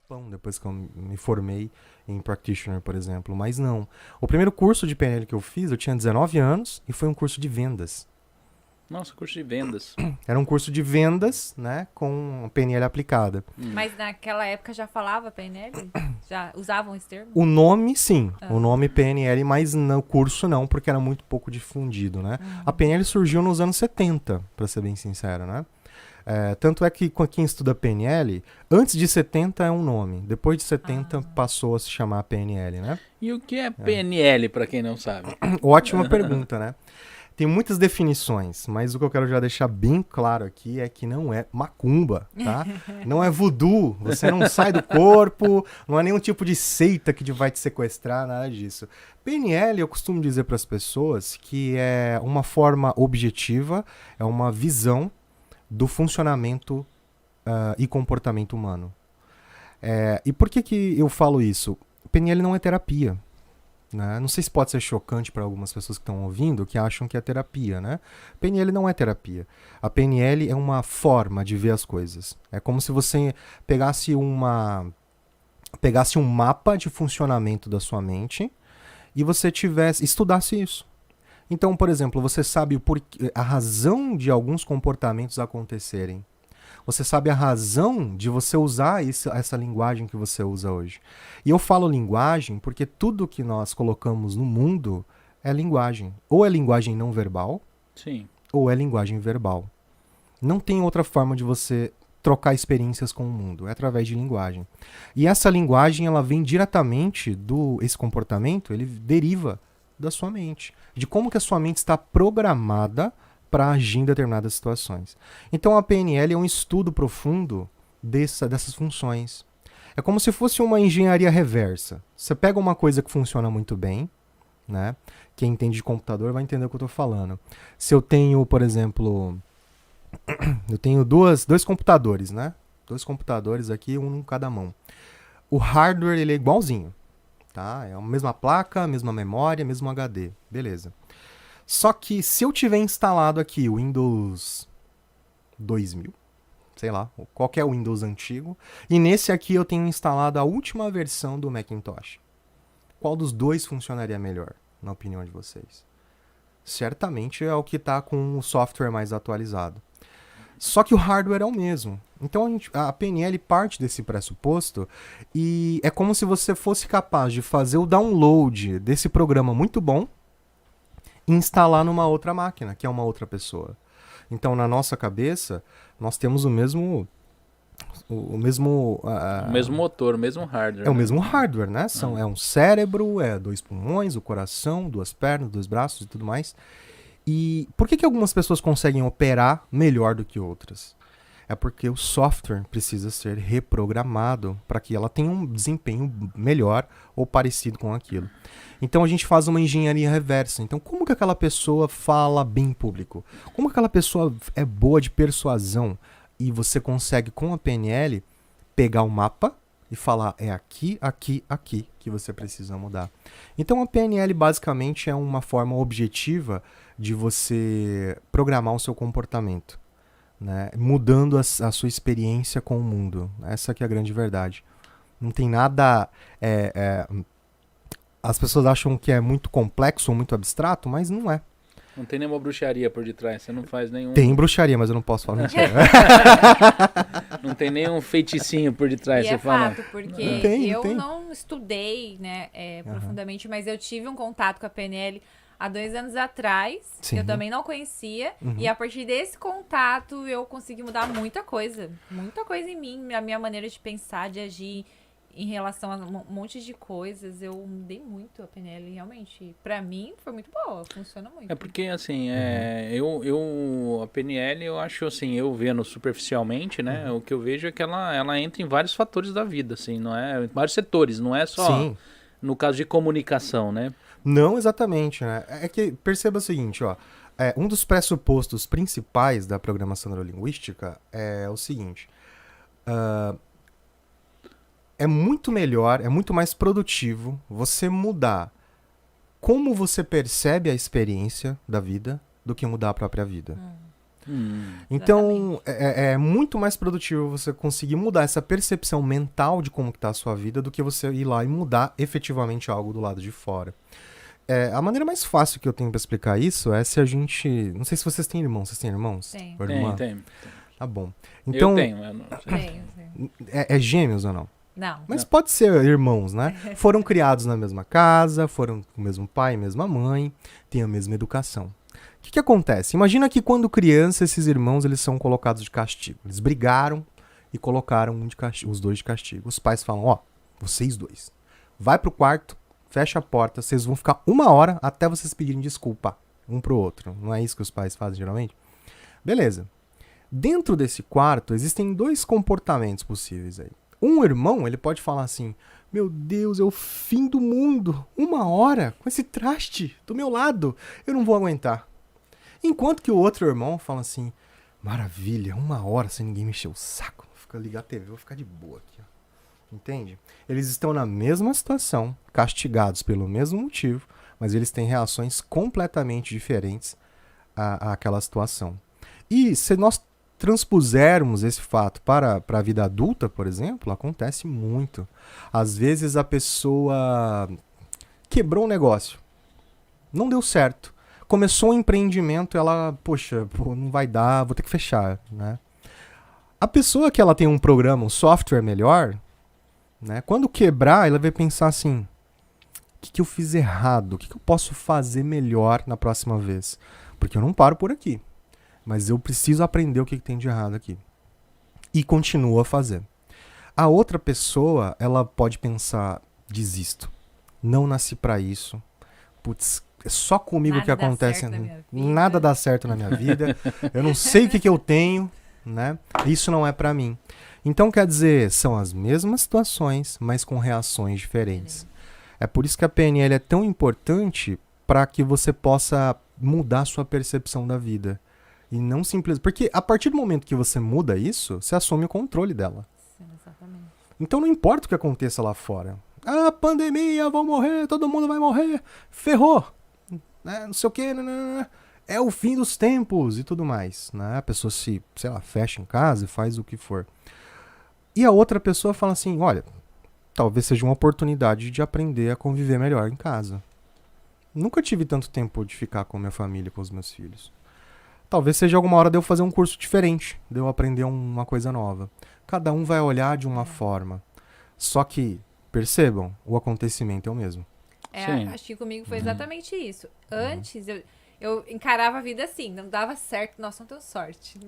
Japão, depois que eu me formei em Practitioner, por exemplo. Mas não. O primeiro curso de PNL que eu fiz, eu tinha 19 anos e foi um curso de vendas. Nossa, curso de vendas. Era um curso de vendas, né, com PNL aplicada. Mas naquela época já falava PNL? Já usavam esse termo? O nome, sim. O nome PNL, mas no curso não, porque era muito pouco difundido, né? A PNL surgiu nos anos 70, para ser bem sincero, né? Tanto é que quem estuda PNL, antes de 70 é um nome. Depois de 70 passou a se chamar PNL, né? E o que é PNL, pra quem não sabe? Ótima pergunta, né? Tem muitas definições, mas o que eu quero já deixar bem claro aqui é que não é macumba, tá? Não é voodoo, você não sai do corpo, não é nenhum tipo de seita que vai te sequestrar, nada disso. PNL, eu costumo dizer para as pessoas que é uma forma objetiva, é uma visão do funcionamento e comportamento humano. E por que eu falo isso? PNL não é terapia. Né? Não sei se pode ser chocante para algumas pessoas que estão ouvindo, que acham que é terapia, né? PNL não é terapia. A PNL é uma forma de ver as coisas. É como se você pegasse um mapa de funcionamento da sua mente e você estudasse isso. Então, por exemplo, você sabe a razão de alguns comportamentos acontecerem. Você sabe a razão de você usar essa linguagem que você usa hoje. E eu falo linguagem porque tudo que nós colocamos no mundo é linguagem. Ou é linguagem não verbal, Sim. ou é linguagem verbal. Não tem outra forma de você trocar experiências com o mundo. É através de linguagem. E essa linguagem, ela vem diretamente esse comportamento, ele deriva da sua mente. De como que a sua mente está programada para agir em determinadas situações. Então a PNL é um estudo profundo dessas funções. É como se fosse uma engenharia reversa. Você pega uma coisa que funciona muito bem, né? Quem entende de computador vai entender o que eu estou falando. Se eu tenho, por exemplo, eu tenho dois computadores, né? 2 computadores aqui, um em cada mão. O hardware ele é igualzinho, tá? É a mesma placa, a mesma memória, mesmo HD, beleza. Só que se eu tiver instalado aqui o Windows 2000, sei lá, qualquer Windows antigo, e nesse aqui eu tenho instalado a última versão do Macintosh, qual dos dois funcionaria melhor, na opinião de vocês? Certamente é o que está com o software mais atualizado. Só que o hardware é o mesmo. Então a PNL parte desse pressuposto e é como se você fosse capaz de fazer o download desse programa muito bom e instalar numa outra máquina, que é uma outra pessoa. Então, na nossa cabeça, nós temos o mesmo motor, o mesmo hardware. É o mesmo hardware, né? É um cérebro, 2 pulmões, o coração, 2 pernas, 2 braços e tudo mais. E por que algumas pessoas conseguem operar melhor do que outras? É porque o software precisa ser reprogramado para que ela tenha um desempenho melhor ou parecido com aquilo. Então a gente faz uma engenharia reversa. Então como que aquela pessoa fala bem em público? Como que aquela pessoa é boa de persuasão? E você consegue com a PNL pegar o mapa e falar é aqui, aqui, aqui que você precisa mudar. Então a PNL basicamente é uma forma objetiva de você programar o seu comportamento. Né, mudando a sua experiência com o mundo. Essa que é a grande verdade. Não tem nada... as pessoas acham que é muito complexo ou muito abstrato, mas não é. Não tem nenhuma bruxaria por detrás, você não faz nenhum... Tem bruxaria, mas eu não posso falar mentira. Não tem nenhum feiticinho por detrás, e você fala. Fato, porque não tem. Não estudei, né, profundamente, mas eu tive um contato com a PNL há 2 anos atrás. Sim. Eu também não conhecia. E a partir desse contato eu consegui mudar muita coisa. Muita coisa em mim, a minha maneira de pensar, de agir em relação a um monte de coisas. Eu mudei muito a PNL, realmente. Pra mim foi muito boa, funciona muito. É porque assim, a PNL eu acho assim, eu vendo superficialmente, né? O que eu vejo é que ela entra em vários fatores da vida, assim, não é? Vários setores, não é só... Sim. No caso de comunicação, né? Não exatamente, né? É que perceba o seguinte, ó. Um dos pressupostos principais da programação neurolinguística é o seguinte. É muito melhor, é muito mais produtivo você mudar como você percebe a experiência da vida do que mudar a própria vida. Então, é muito mais produtivo você conseguir mudar essa percepção mental de como que tá a sua vida do que você ir lá e mudar efetivamente algo do lado de fora. A maneira mais fácil que eu tenho pra explicar isso é se a gente... Não sei se vocês têm irmãos. Vocês têm irmãos? Tem. Tá bom. Então, eu tenho. Eu não sei. Tenho. É gêmeos ou não? Não. Mas pode ser irmãos, né? Foram criados na mesma casa, foram com o mesmo pai, mesma mãe, têm a mesma educação. O que acontece? Imagina que quando criança, esses irmãos eles são colocados de castigo. Eles brigaram e colocaram os dois de castigo. Os pais falam, vocês dois, vai pro quarto, fecha a porta, vocês vão ficar 1 hora até vocês pedirem desculpa um pro outro. Não é isso que os pais fazem geralmente? Beleza. Dentro desse quarto, existem 2 comportamentos possíveis aí. Um irmão, ele pode falar assim, meu Deus, é o fim do mundo. 1 hora com esse traste do meu lado, eu não vou aguentar. Enquanto que o outro irmão fala assim, maravilha, 1 hora sem ninguém mexer o saco. Vou ficar ligar a TV, vou ficar de boa aqui. Ó. Entende? Eles estão na mesma situação, castigados pelo mesmo motivo, mas eles têm reações completamente diferentes àquela situação. E se nós transpusermos esse fato para a vida adulta, por exemplo, acontece muito. Às vezes a pessoa quebrou um negócio, não deu certo. Começou um empreendimento, ela, não vai dar, vou ter que fechar, né? A pessoa que ela tem um programa, um software melhor, né? Quando quebrar, ela vai pensar assim, o que eu fiz errado? O que eu posso fazer melhor na próxima vez? Porque eu não paro por aqui. Mas eu preciso aprender o que tem de errado aqui. E continua a fazer. A outra pessoa, ela pode pensar, desisto. Não nasci pra isso. Putz, é só comigo que acontece. Nada dá certo na minha vida. Eu não sei o que eu tenho, né? Isso não é pra mim. Então, quer dizer, são as mesmas situações, mas com reações diferentes. É por isso que a PNL é tão importante para que você possa mudar sua percepção da vida. E não simplesmente... Porque a partir do momento que você muda isso, você assume o controle dela. Sim, exatamente. Então não importa o que aconteça lá fora. Pandemia, vão morrer, todo mundo vai morrer. Ferrou. Né? Não sei o quê. É o fim dos tempos e tudo mais. Né? A pessoa fecha em casa e faz o que for. E a outra pessoa fala assim, olha, talvez seja uma oportunidade de aprender a conviver melhor em casa. Nunca tive tanto tempo de ficar com minha família, com os meus filhos. Talvez seja alguma hora de eu fazer um curso diferente, de eu aprender uma coisa nova. Cada um vai olhar de uma forma. Só que, percebam, o acontecimento é o mesmo. Acho que comigo foi exatamente isso. Antes, eu encarava a vida assim, não dava certo, nossa, não tenho sorte.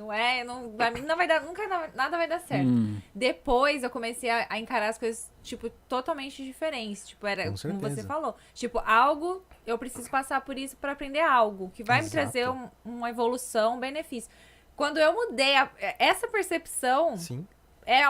Pra mim não vai dar, nunca nada vai dar certo. Depois eu comecei a encarar as coisas, tipo, totalmente diferentes. Tipo, era como você falou. Tipo, eu preciso passar por isso pra aprender algo, que vai me trazer uma evolução, um benefício. Quando eu mudei essa percepção... Sim.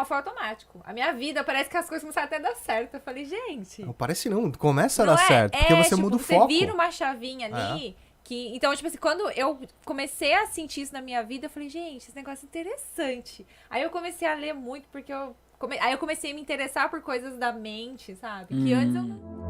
Foi automático. A minha vida, parece que as coisas começaram até a dar certo. Eu falei, gente... Não parece não, começa a dar certo, porque você muda o foco. Você vira uma chavinha ali... Então, tipo assim, quando eu comecei a sentir isso na minha vida, eu falei, gente, esse negócio é interessante. Aí eu comecei a ler muito, porque aí eu comecei a me interessar por coisas da mente, sabe? Que antes eu não...